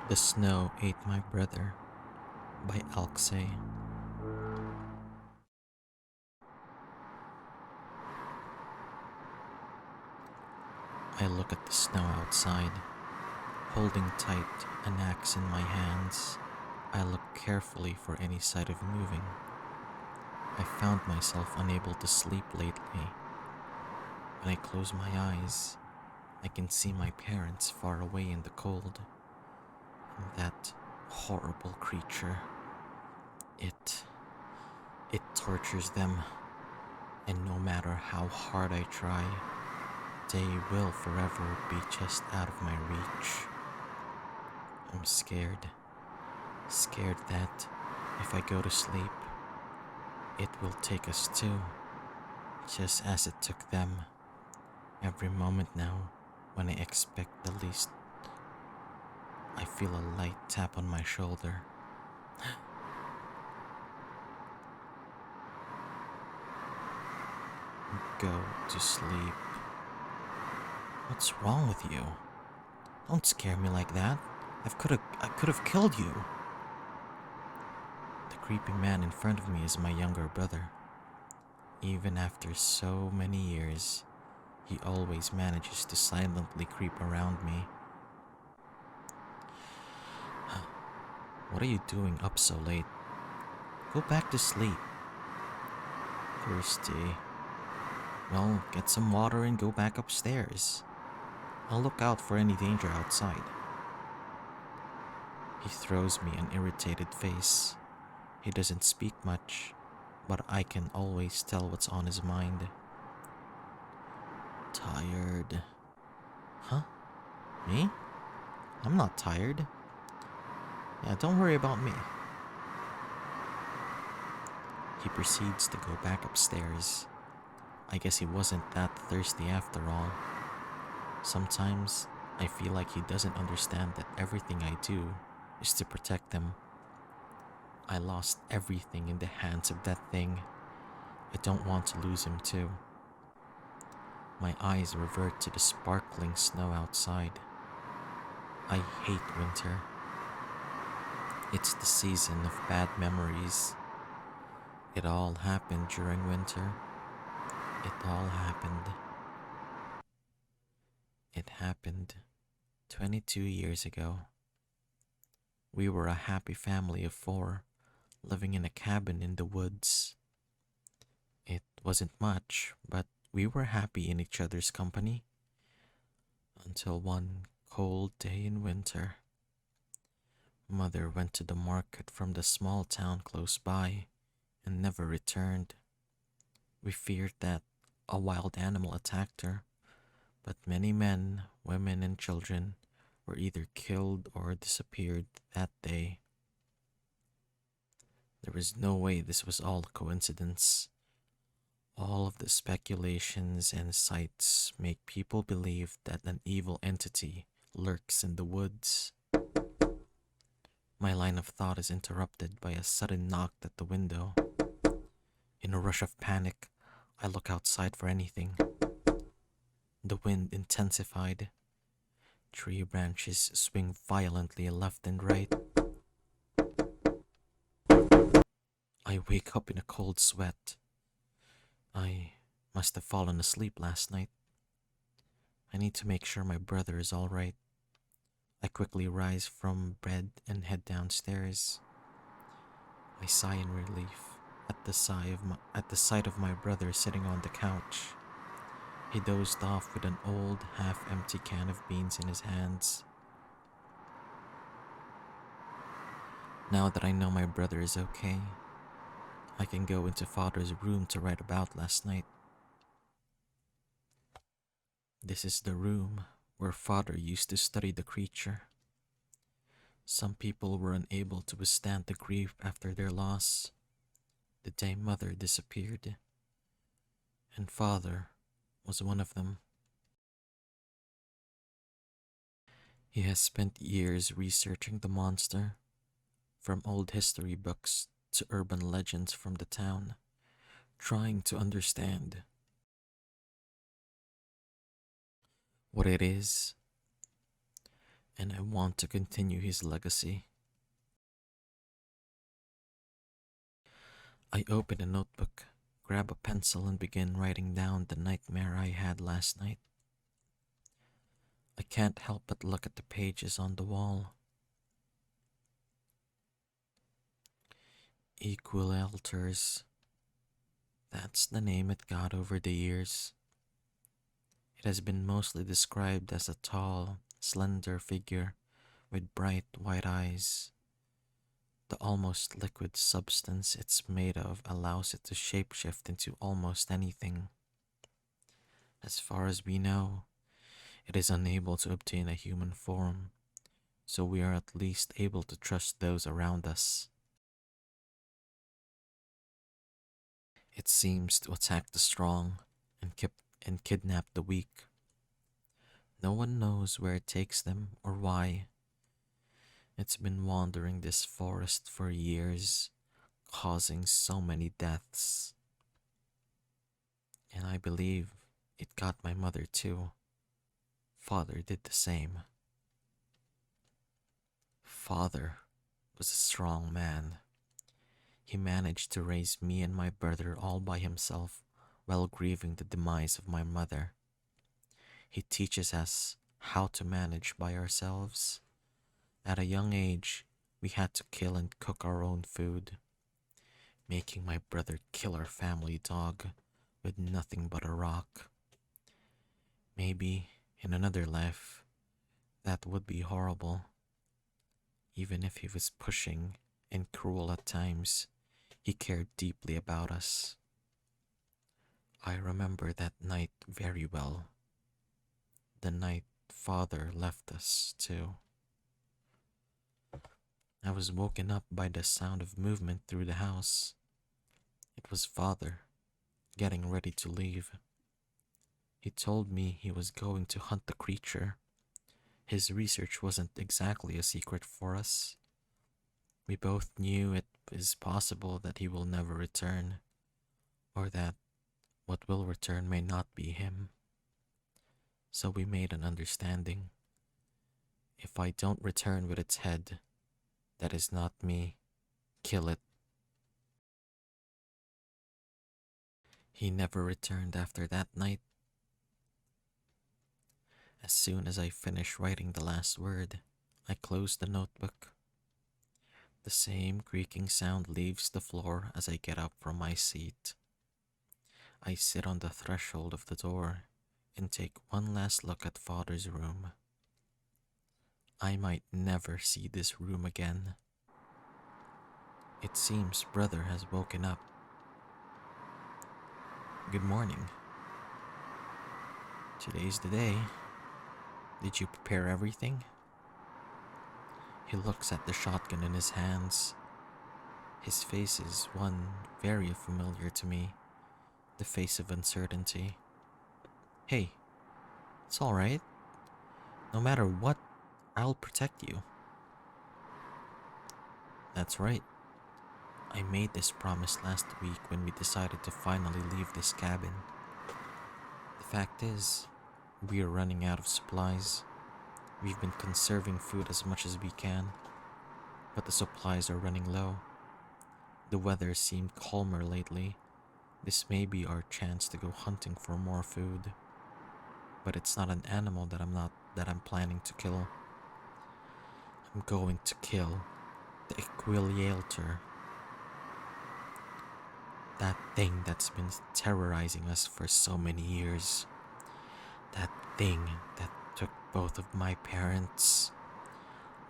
The Snow Ate My Brother by Alxe. I look at the snow outside, holding tight an axe in my hands. I look carefully for any sign of moving. I found myself unable to sleep lately. When I close my eyes, I can see my parents far away in the cold. And that horrible creature. It tortures them, and no matter how hard I try, they will forever be just out of my reach. I'm scared that if I go to sleep, it will take us too, just as it took them. Every moment now, when I expect the least, I feel a light tap on my shoulder. Go to sleep. What's wrong with you? Don't scare me like that. I could have killed you. The creepy man in front of me is my younger brother. Even after so many years, he always manages to silently creep around me. What are you doing up so late? Go back to sleep. Thirsty. Well, get some water and go back upstairs. I'll look out for any danger outside. He throws me an irritated face. He doesn't speak much, but I can always tell what's on his mind. Tired. Huh? Me? I'm not tired. Yeah, don't worry about me. He proceeds to go back upstairs. I guess he wasn't that thirsty after all. Sometimes I feel like he doesn't understand that everything I do is to protect him. I lost everything in the hands of that thing. I don't want to lose him too. My eyes revert to the sparkling snow outside. I hate winter. It's the season of bad memories. It all happened during winter. It all happened. It happened 22 years ago. We were a happy family of 4, living in a cabin in the woods. It wasn't much, but we were happy in each other's company. Until one cold day in winter. Mother went to the market from the small town close by and never returned. We feared that a wild animal attacked her, but many men, women, and children were either killed or disappeared that day. There was no way this was all a coincidence. All of the speculations and sights make people believe that an evil entity lurks in the woods. My line of thought is interrupted by a sudden knock at the window. In a rush of panic, I look outside for anything. The wind intensified. Tree branches swing violently left and right. I wake up in a cold sweat. I must have fallen asleep last night. I need to make sure my brother is all right. I quickly rise from bed and head downstairs. I sigh in relief at the sight of my brother sitting on the couch. He dozed off with an old, half-empty can of beans in his hands. Now that I know my brother is okay, I can go into Father's room to write about last night. This is the room where Father used to study the creature. Some people were unable to withstand the grief after their loss, the day Mother disappeared, and Father was one of them. He has spent years researching the monster, from old history books to urban legends from the town, trying to understand what it is and I want to continue his legacy. I open a notebook, grab a pencil, and begin writing down the nightmare I had last night. I can't help but look at the pages on the wall. Equilators. That's the name it got over the years. It has been mostly described as a tall, slender figure with bright white eyes. The almost liquid substance it's made of allows it to shapeshift into almost anything. As far as we know, it is unable to obtain a human form, so we are at least able to trust those around us. It seems to attack the strong and kidnap the weak. No one knows where it takes them or why. It's been wandering this forest for years, causing so many deaths. And I believe it got my mother too. Father did the same. Father was a strong man. He managed to raise me and my brother all by himself while grieving the demise of my mother. He teaches us how to manage by ourselves. At a young age, we had to kill and cook our own food, making my brother kill our family dog with nothing but a rock. Maybe in another life, that would be horrible. Even if he was pushing and cruel at times, he cared deeply about us. I remember that night very well. The night Father left us, too. I was woken up by the sound of movement through the house. It was Father, getting ready to leave. He told me he was going to hunt the creature. His research wasn't exactly a secret for us. We both knew it is possible that he will never return, or that what will return may not be him. So we made an understanding. If I don't return with its head, that is not me. Kill it. He never returned after that night. As soon as I finish writing the last word, I close the notebook. The same creaking sound leaves the floor as I get up from my seat. I sit on the threshold of the door and take one last look at Father's room. I might never see this room again. It seems Brother has woken up. Good morning. Today's the day. Did you prepare everything? He looks at the shotgun in his hands. His face is one very familiar to me, the face of uncertainty. Hey, it's alright. No matter what, I'll protect you. That's right. I made this promise last week when we decided to finally leave this cabin. The fact is, we are running out of supplies. We've been conserving food as much as we can, but the supplies are running low. The weather seemed calmer lately. This may be our chance to go hunting for more food. But it's not an animal that I'm planning to kill. I'm going to kill the Equilator. That thing that's been terrorizing us for so many years. That thing that took both of my parents.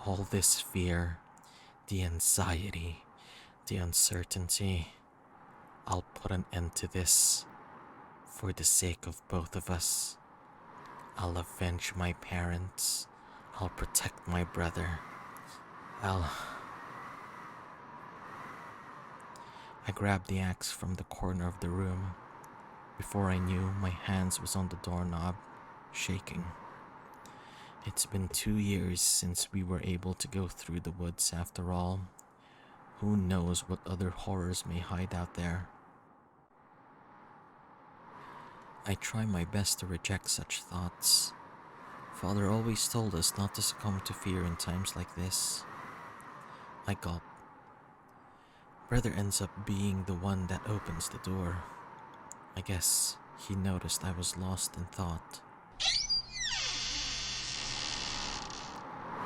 All this fear, the anxiety, the uncertainty. I'll put an end to this for the sake of both of us. I'll avenge my parents. I'll protect my brother. I grabbed the axe from the corner of the room. Before I knew, my hands was on the doorknob, shaking. It's been 2 years since we were able to go through the woods after all. Who knows what other horrors may hide out there? I try my best to reject such thoughts. Father always told us not to succumb to fear in times like this. I gulp. Brother ends up being the one that opens the door. I guess he noticed I was lost in thought.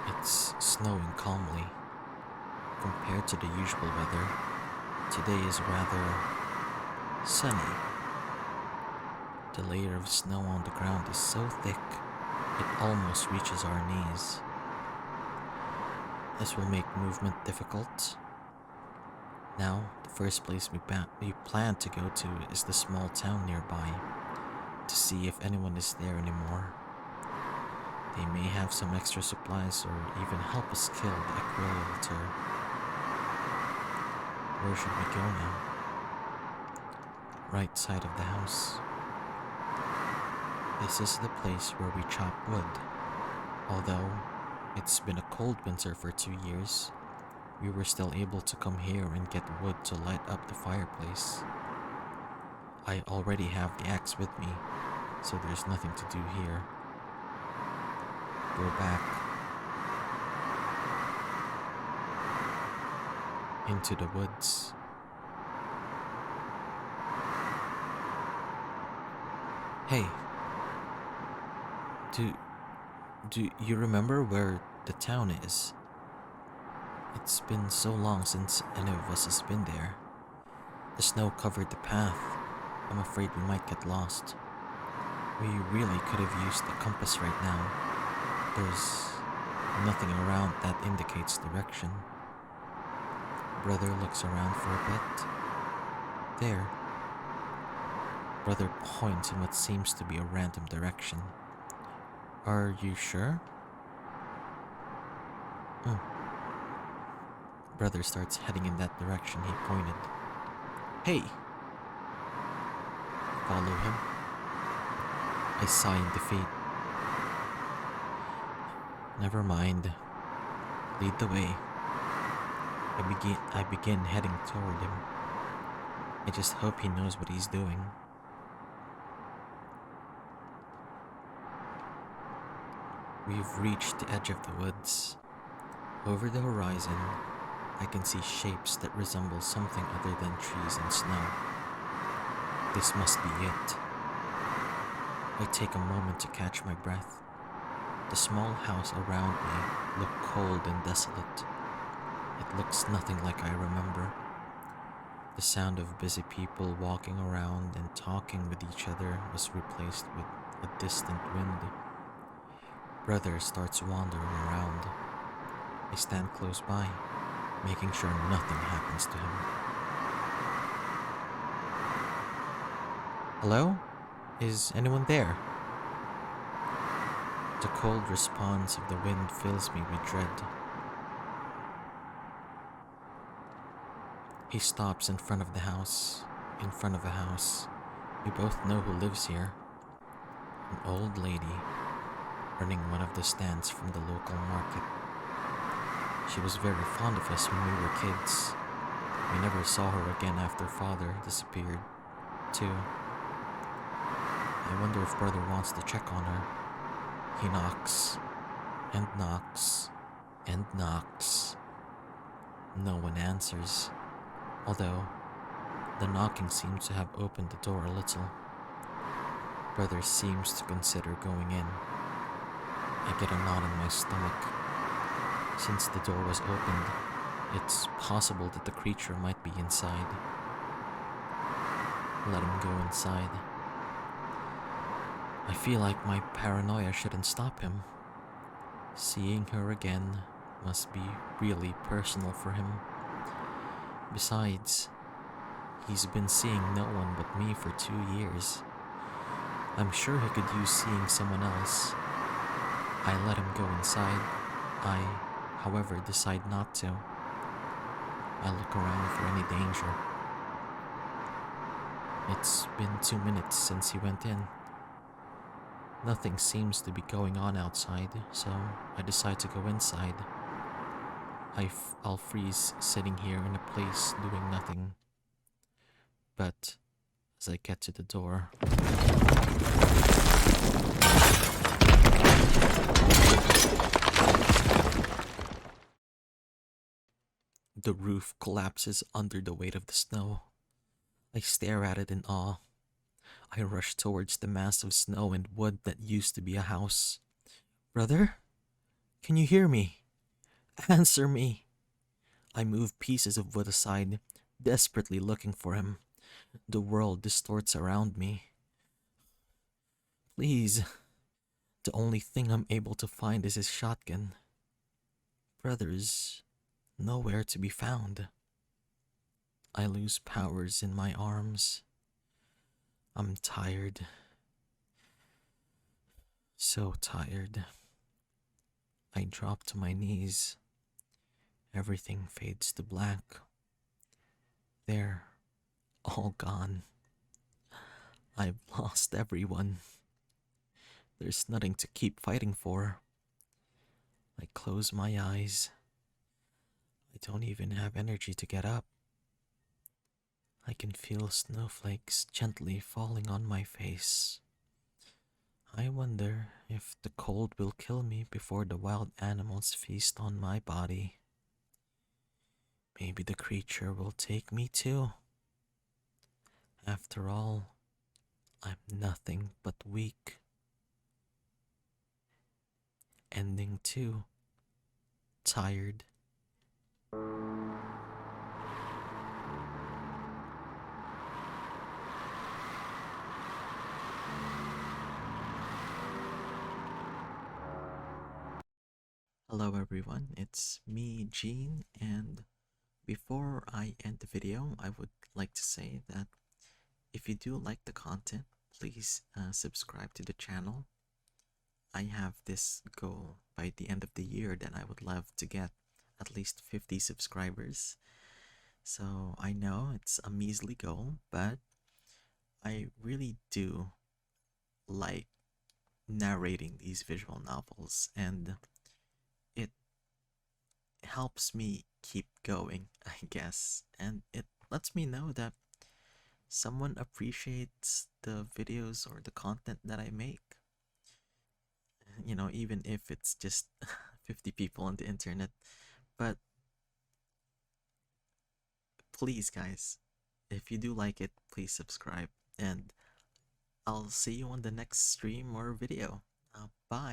It's snowing calmly. Compared to the usual weather, today is rather sunny. The layer of snow on the ground is so thick, it almost reaches our knees. This will make movement difficult. Now, the first place we plan to go to is the small town nearby, to see if anyone is there anymore. They may have some extra supplies or even help us kill the Aquarialtor. Where should we go now? Right side of the house. This is the place where we chop wood. Although it's been a cold winter for 2 years, we were still able to come here and get wood to light up the fireplace. I already have the axe with me, so there's nothing to do here. Go back into the woods. Hey, do you remember where the town is? It's been so long since any of us has been there. The snow covered the path. I'm afraid we might get lost. We really could have used a compass right now. There's nothing around that indicates direction. Brother looks around for a bit. There. Brother points in what seems to be a random direction. Are you sure? Brother starts heading in that direction he pointed. Hey! Follow him. I sigh in defeat. Never mind. Lead the way. I begin heading toward him. I just hope he knows what he's doing. We've reached the edge of the woods. Over the horizon, I can see shapes that resemble something other than trees and snow. This must be it. I take a moment to catch my breath. The small house around me looked cold and desolate. It looks nothing like I remember. The sound of busy people walking around and talking with each other was replaced with a distant wind. Brother starts wandering around. I stand close by, making sure nothing happens to him. Hello? Is anyone there? The cold response of the wind fills me with dread. He stops in front of the house. In front of a house. We both know who lives here. An old lady running one of the stands from the local market. She was very fond of us when we were kids. We never saw her again after Father disappeared, too. I wonder if Brother wants to check on her. He knocks, and knocks, and knocks. No one answers, although the knocking seems to have opened the door a little. Brother seems to consider going in. I get a knot in my stomach. Since the door was opened, it's possible that the creature might be inside. Let him go inside. I feel like my paranoia shouldn't stop him. Seeing her again must be really personal for him. Besides, he's been seeing no one but me for 2 years. I'm sure he could use seeing someone else. I let him go inside. I, however, decide not to. I look around for any danger. It's been 2 minutes since he went in. Nothing seems to be going on outside, so I decide to go inside. I'll freeze sitting here in a place doing nothing. But as I get to the door, The roof collapses under the weight of the snow. I stare at it in awe. I rush towards the mass of snow and wood that used to be a house. Brother, can you hear me? Answer me. I move pieces of wood aside, desperately looking for him. The world distorts around me. Please. The only thing I'm able to find is his shotgun. Brother's nowhere to be found. I lose powers in my arms. I'm tired. So tired. I drop to my knees. Everything fades to black. They're all gone. I've lost everyone. There's nothing to keep fighting for. I close my eyes. I don't even have energy to get up. I can feel snowflakes gently falling on my face. I wonder if the cold will kill me before the wild animals feast on my body. Maybe the creature will take me too. After all, I'm nothing but weak. Ending 2. Tired. Hello everyone, it's me, Gene, and before I end the video, I would like to say that if you do like the content, please subscribe to the channel. I have this goal by the end of the year that I would love to get at least 50 subscribers. So I know it's a measly goal, but I really do like narrating these visual novels, and it helps me keep going, I guess. And it lets me know that someone appreciates the videos or the content that I make. Even if it's just 50 people on the internet. But please, guys, if you do like it, please subscribe. And I'll see you on the next stream or video. Bye.